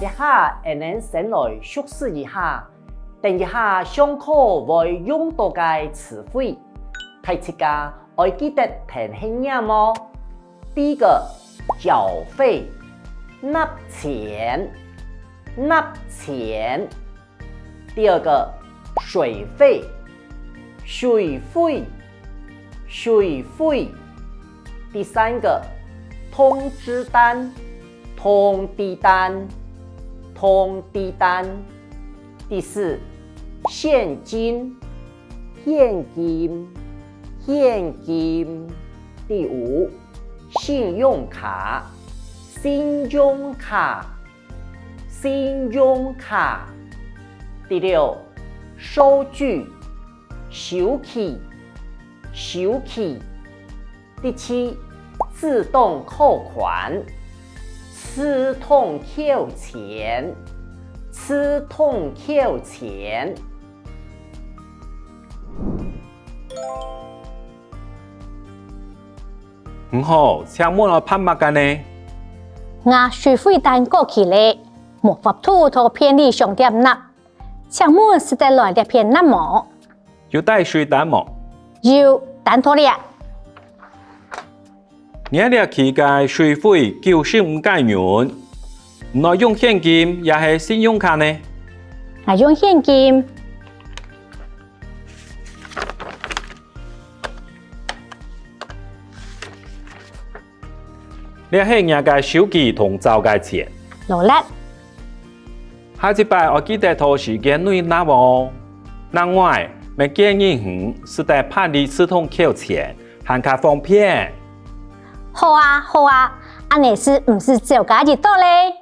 一下会能先来熟悉一下，等一下上课会用到嘅词汇，大家要记得听清楚哦。第一个，缴费，纳钱，纳钱。第二个，水费，水费，水费。第三个，通知单，通知单，通知单。第四，现金，现金，现金。第五，信用卡，信用卡，信用卡。第六，收据，收起，收起。第七，自动扣款，自动扣钱，自动扣钱。唔好，请问我拍乜嘅呢？我水费单过期了，冇法度到便利商店拿。请问是得来的片那么？要带水单冇？要单拖了。你哋期嘅水费95元，唔係用現金也係信用卡呢？我用現金。你係人嘅手機同走嘅錢。羅叻。下一拜我記得拖時間內拿喎。另外，我建議是在辦理自動扣錢，行卡方便。好啊，好啊，安尼是唔是就家己到嘞？